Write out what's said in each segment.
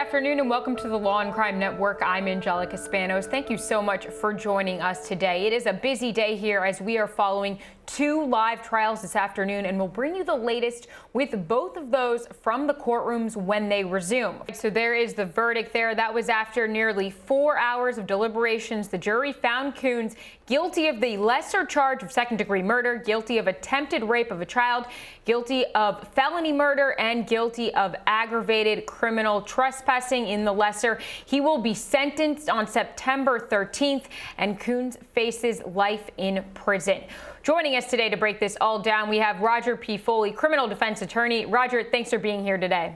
afternoon and welcome to the Law and Crime Network. I'm Angelica Spanos. Thank you so much for joining us today. It is a busy day here as we are following two live trials this afternoon, and we'll bring you the latest with both of those from the courtrooms when they resume. So there is the verdict there. That was after nearly 4 hours of deliberations. The jury found Coons guilty of the lesser charge of second-degree murder, guilty of attempted rape of a child, guilty of felony murder, and guilty of aggravated criminal trespassing in the lesser. He will be sentenced on September 13th, and Coons faces life in prison. Joining us today to break this all down, we have Roger P. Foley, criminal defense attorney. Roger, thanks for being here today.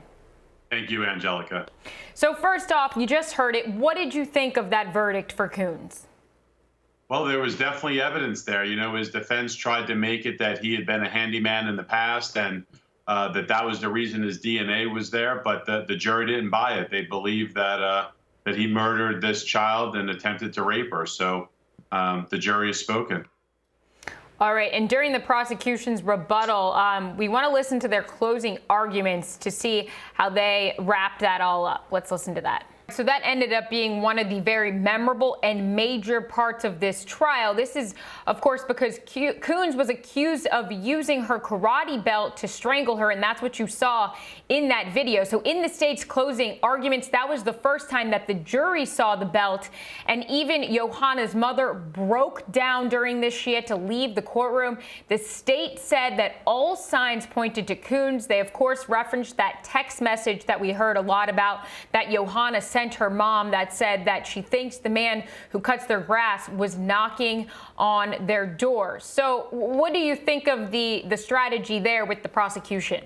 Thank you, Angelica. So first off, you just heard it. What did you think of that verdict for Coons? Well, there was definitely evidence there. You know, his defense tried to make it that he had been a handyman in the past and that was the reason his DNA was there. But the jury didn't buy it. They believed that he murdered this child and attempted to rape her. So the jury has spoken. All right. And during the prosecution's rebuttal, we want to listen to their closing arguments to see how they wrapped that all up. Let's listen to that. So that ended up being one of the very memorable and major parts of this trial. This is, of course, because Coons was accused of using her karate belt to strangle her, and that's what you saw in that video. So in the state's closing arguments, that was the first time that the jury saw the belt, and even Johanna's mother broke down during this. She had to leave the courtroom. The state said that all signs pointed to Coons. They, of course, referenced that text message that we heard a lot about that Johanna sent her mom that said that she thinks the man who cuts their grass was knocking on their door. So what do you think of the strategy there with the prosecution?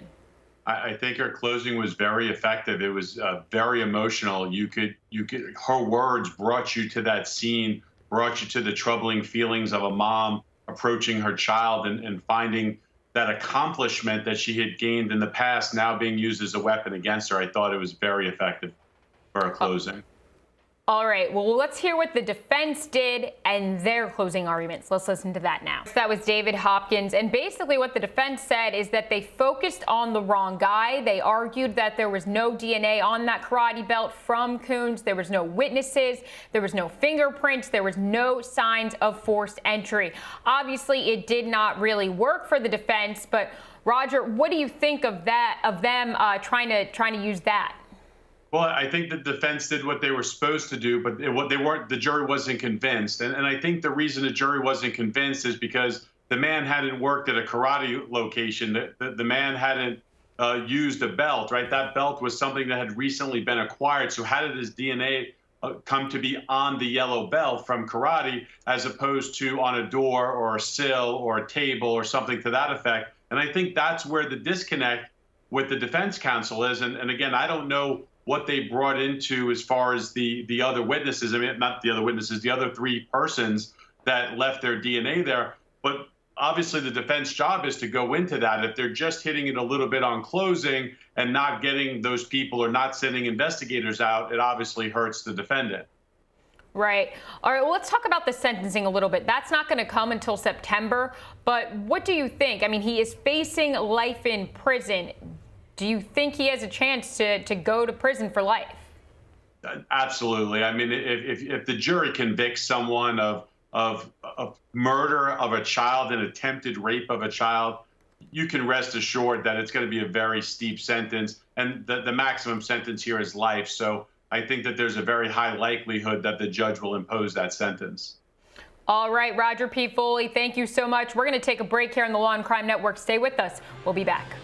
I think her closing was very effective. It was very emotional. Her words brought you to that scene, brought you to the troubling feelings of a mom approaching her child and finding that accomplishment that she had gained in the past now being used as a weapon against her. I thought it was very effective for a closing. All right, well, let's hear what the defense did and their closing arguments. Let's listen to that now. That was David Hopkins, and basically what the defense said is that they focused on the wrong guy. They argued that there was no DNA on that karate belt from Coons. There was no witnesses. There was no fingerprints. There was no signs of forced entry. Obviously, it did not really work for the defense, but Roger, what do you think of that, of them trying to use that? Well, I think the defense did what they were supposed to do, but the jury wasn't convinced. And I think the reason the jury wasn't convinced is because the man hadn't worked at a karate location. The man hadn't used a belt, right? That belt was something that had recently been acquired. So how did his DNA come to be on the yellow belt from karate as opposed to on a door or a sill or a table or something to that effect? And I think that's where the disconnect with the defense counsel is. And again, I don't know what they brought into as far as the other witnesses. I mean, not the other witnesses, the other three persons that left their DNA there. But obviously the defense job is to go into that. If they're just hitting it a little bit on closing and not getting those people or not sending investigators out, it obviously hurts the defendant. Right. All right. Well, let's talk about the sentencing a little bit. That's not going to come until September. But what do you think? I mean, he is facing life in prison. Do you think he has a chance to go to prison for life? Absolutely. I mean, if the jury convicts someone of murder of a child and attempted rape of a child, you can rest assured that it's going to be a very steep sentence. And the maximum sentence here is life. So I think that there's a very high likelihood that the judge will impose that sentence. All right, Roger P. Foley, thank you so much. We're going to take a break here on the Law and Crime Network. Stay with us. We'll be back.